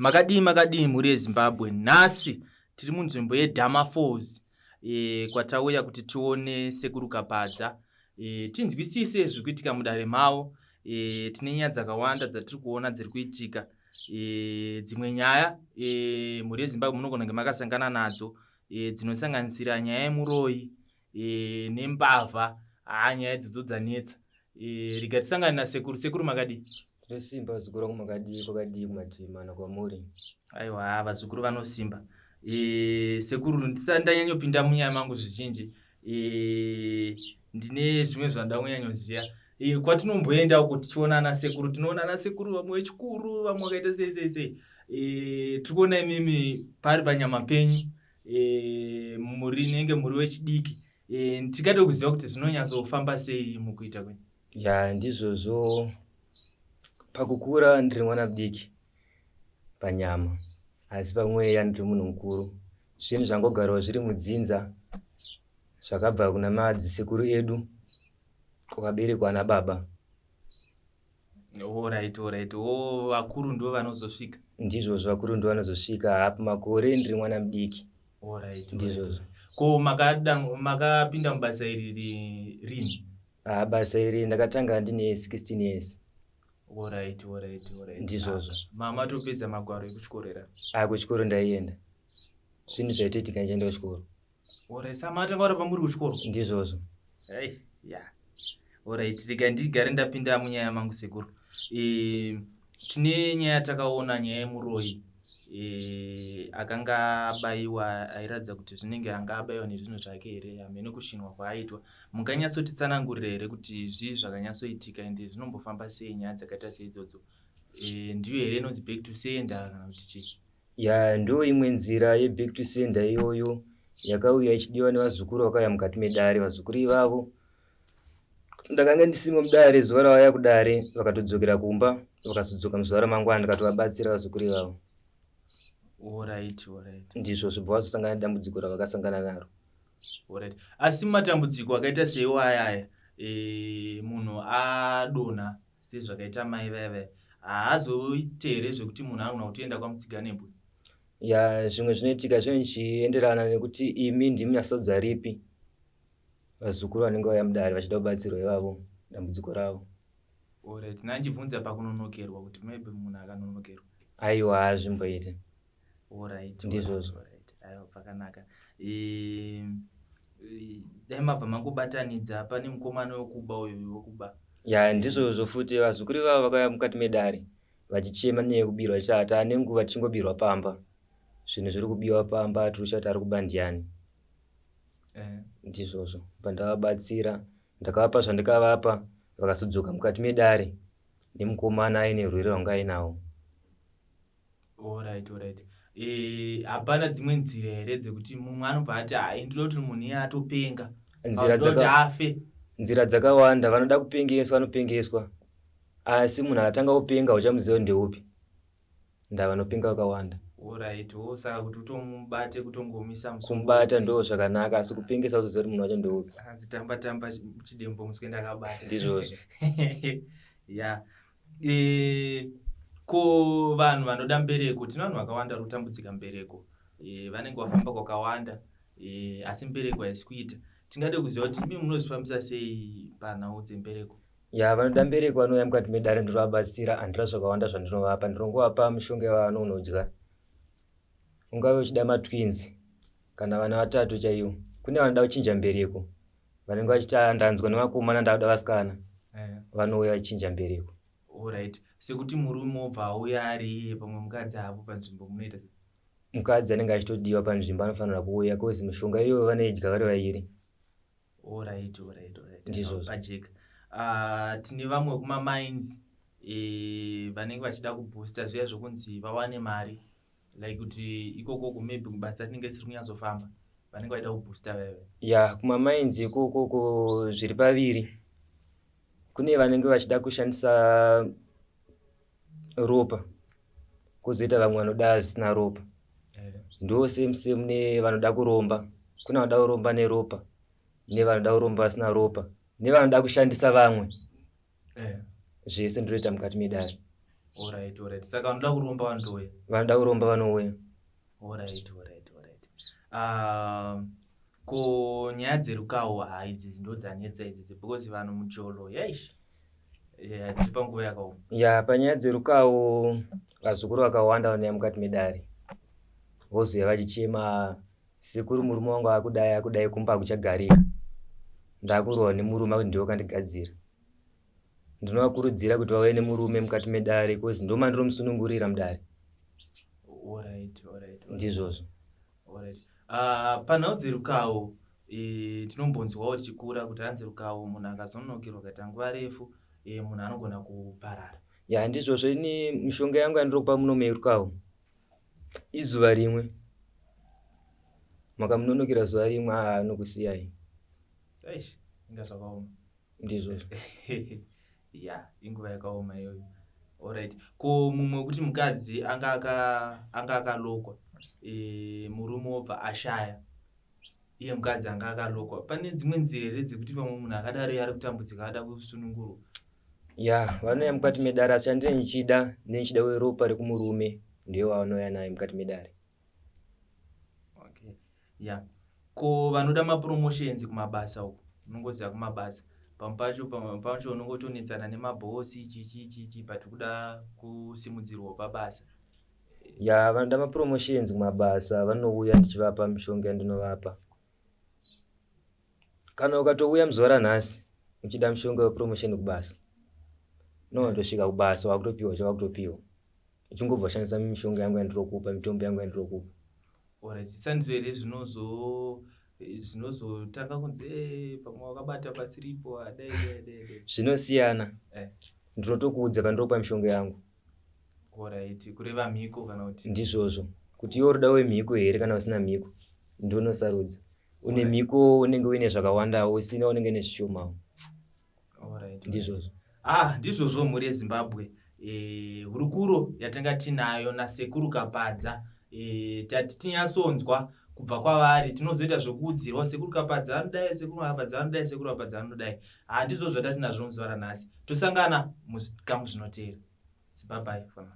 Makadii muri yeZimbabwe. Nhasi tiri munzvimbo yeDhama Falls kwatauya kuti tione Sekuru kapadza. Tinzwisise zvekuitika mudare mavo. Tine nyaya dzakawanda dzatiri kuona dziri kuitika. Dzimwe nyaya muri yeZimbabwe munogona kunge makasangana nadzo dzinosanganisira nyaya yemuroyi nembavha. Nyaya idzodzo dzanetsa. Rikatisangana naSekuru. Sekuru makadii? Simba vazukuru vangu kwakadii kumativi mana kwamuri. Aiwa, vazukuru vanosimba. Sekuru, ndisandanyanyopinda munyaya mangu zvizhinji. Ndine zvimwe zvandada kunyanyosiya. Kwatinomboenda uko tichionana Sekuru, tinoonana Sekuru vamwe vechikuru, vamwe vakaita sei. Tikuona imimi pari panyama penyu. Muri wechidiki. Tikade kuziva kuti zvinonyatsofamba sei mukuita kwenyu. Ya, ndizvozvo. Pakukura ndiri mwana mudiki panyama, asi pamweya ndiri munhu mukuru. Zvinhu zvangogarawo zviri mudzinza zvakabva kuna madzisekuru edu kwakaberekwa nababa. Alright. Vakuru ndo vanozosvika. Ndizvozvo, vakuru ndo vanozosvika. Apa makore ndiri mwana mudiki. Alright. Ndizvozvo. Ko makapinda mubasa iri rini? Basa iri ndakatanga ndine 16 years. Alright. Ndizvozvo. Mama topedza magwaro ekuchikorera. Kuchikoro ndaienda. Zvinhu zvaitika ndichienda kuchikoro. Alright, samatanga vari pamuri kuchikoro? Ndizvozvo. Alright, ndigare ndapinda munyaya mangu Sekuru. Tine nyaya takaona, nyaya yemuroyi. Akanga abayiwa, airatidza kuti zvinenge anga abayiwa nezvinhu zvake here, hamene kushinwa kwaaitwa. Munganyatsotitsanangurira here kuti zvii zvakanyatsoitika ende zvinombofamba sei nyaya dzakaita seidzodzo? Ndiyo here inonzi back to sender kana kuti chii? Ya, ndo imwe nzira yeback to sender iyoyo yakauya ichidiwa nevazukuru vakauya mukati medare. Vazukuru ivavo ndakanga ndisimo mudare, zuva ravauya kudare vakatodzokera kumba, vakazodzoka muzuva ramangwana ndikatovabatsira vazukuru ivavo. Alright. Ndizvo zvobva vazosangana nedambudziko ravakasangana naro. Alright. Asi matambudziko akaita seiwo ayaya, munhu adonha sezvakaita mai vaya haazoite here zvekuti munhu anogona kutoenda kwamutsiga nebwe? Ya, zvimwe zvinoitika zvinochienderana nekuti imi ndimi nasadza ripi vazukuru vanenge vauya mudare vachida kubatsirwa ivavo dambudziko ravo. Alright. Nanjibvunza pakunonokerwa kuti maybe munhu akanonokerwa. Aiwa, hazvimboite. Alright. Ndizvozvo. Aiwa, pakanaka. Dai mabva mangobatanidza, pane mukomana wekuba uyu wokuba. Ya, ndizvozvo futi vazukuru ivavo vakauya mukati medare vachichema nenyaya yekubirwa vachiti ane nguva tichingobirwa pamba. Zvinhu zviri kubiwa pamba, tiri kushata ari kuba ndiani. Ndizvozvo. Pandavabatsira ndakavapa zvandikavapa, vakazodzoka mukati medare nemukomana aine urwere hwanga ainawo. Alright. Hapana dzimwe nzira here dzekuti mumwe anobva ati ndinoda kuti munhu iye atopenga, afe? Nzira dzakawanda. Vanoda kupengeswa vanopengeswa, asi munhu akatanga kupenga uchamuziva ndeupi. Ndavanopenga vakawanda. Alright. Saka kuti utomubate kutongomisa musoro. Kumubata ndo zvakanaka, asi kupengesa uzoziva kuti munhu wacho ndeupi. Tamba chidembo muswe ndakabata. Ndizvozvo. Ya. Ko vanhu vanoda mbereko, tine vanhu vakawanda vari kutambudzika mbereko. Vanenge vafamba kwakawanda, asi mbereko haisi kuita. Tingade kuziva kuti imi munozvifambisa sei panhau dzembereko? Ya, vanoda mbereko vanouya mukati medare ndinovabatsira. Handina zvakawanda zvandinovapa, ndinongovapa mishonga yavanonodya. Ungave uchida matwins kana vana vatatu chaivo. Kune vanoda kuchinja mbereko, vanenge vachiti ndanzwa nevakomana ndavada vasikana, vanouya vachinja mbereko. Alright. Sekuti murume obva auya ari pamwe mukadzi hapo panzvimbo munoita sei? Mukadzi anenge achitodiwa panzvimbo anofanira kuuya, kozi mishonga iyoyo vanoidya vari vairi. Alright. Ndizvozvo. Pajeka. Tine vamwe kumamines vanenge vachida kuboosta zviya zvokunzi vawane mari, like kuti ikoko maybe basa rinenge risiri kunyatsofamba, vanenge vachida kuboosta veve. Ya, kumamines ikoko zviri paviri. Kune vanenge vachida kushandisa ropa, kozoita vamwe vanoda zvisina ropa. Ndo same nevanoda kuromba. Kuna vanoda kuromba neropa, nevanoda kuromba vasina ropa, nevanoda kushandisa vamwe. Zvese ndinoita mukati medare. Alright. Saka vanoda kuromba vanotouya. Vanoda kuromba vanouya. Alright. Ko nyaya dzerukawo idzi ndo dzanetsa idzi because vanhu mucholo yaish. Tiri panguva yakaoma. Ya, panyaya dzerukawo vazukuru vakawanda vanouya mukati medare. Vozuya vachichema, Sekuru murume wangu akudai kumba kuchagarika. Ndakurowa nemurume kuti ndiwo kandigadzira. Ndinovakurudzira kuti vauye nemurume mukati medare because ndo mandinomusunungurira mudare. Alright. Ndizvozvo. Alright. Panhau dzerukawo tinombonzwawo tichikura kuti hanzi rukawo munhu akazononokerwa kaita nguva refu munhu anogona kuparara. Ya, ndizvozvo. Ini mishonga yangu yandinokupa munome yerukawo izuva rimwe. Makamunonokera zuva rimwe anokusiyai. Eish, inga zvakaoma. Ndizvozvo. Ya, inguva yakaoma iyoyo. Alright. Ko mumwe kuti mukadzi anga akalokwa murume obva ashaya iye mukadzi anga akalokwa, pane dzimwe nzira here dzekuti pamwe munhu akadaro ari kutambudzika ada kusunungurwa? Ya, vanouya mukati medare asi chandinenge ndichida weropa rekumurume ndiyo vanouya naye mukati medare. Okay. Ya. Ko vanoda mapromotions kumabasa uko, unongoziva kumabasa pampacho unongotonetsana nemabhosi chichi but kuda kusimudzirwa pabasa. Ya, vanoda mapromotions kumabasa vanouya ndichivapa mishonga yandinovapa. Kana ukatouya muzuva ranhasi uchida mishonga wepromotion kubasa, nondosvika kubasa wakutopiwa chavakutopiwa. Uchingobva shandisa mishonga yangu yandirokupa, mitombo yangu yandirokupa. Alright. Sandizvo here zvinozotanga kunzi pamwe wakabata pasiripo dai. Zvinosiyana. Ndinotokuudza pandirokupa mishonga yangu. Alright. Kureva mhiko kana kuti? Ndizvozvo. Kuti iwo ruda wemhiko here kana usina mhiko ndonosarudza. Une mhiko unenge uine zvakawandawo, usina unenge nezvishomawo. Alright. Ndizvozvo. Ndizvozvo mhuri yeZimbabwe. Hurukuro yatanga tinayo nasekuru kapadza. Tati tinyatsonzwa kubva kwavari tinozoita zvekuudzirwa sekuru kapadza anodai, sekuru kapadza anodai, sekuru kapadza anodai. Handizvo zvatatinazvo muzuva ranhasi. Tosangana muzvikamu zvinotevera. Bye bye for now.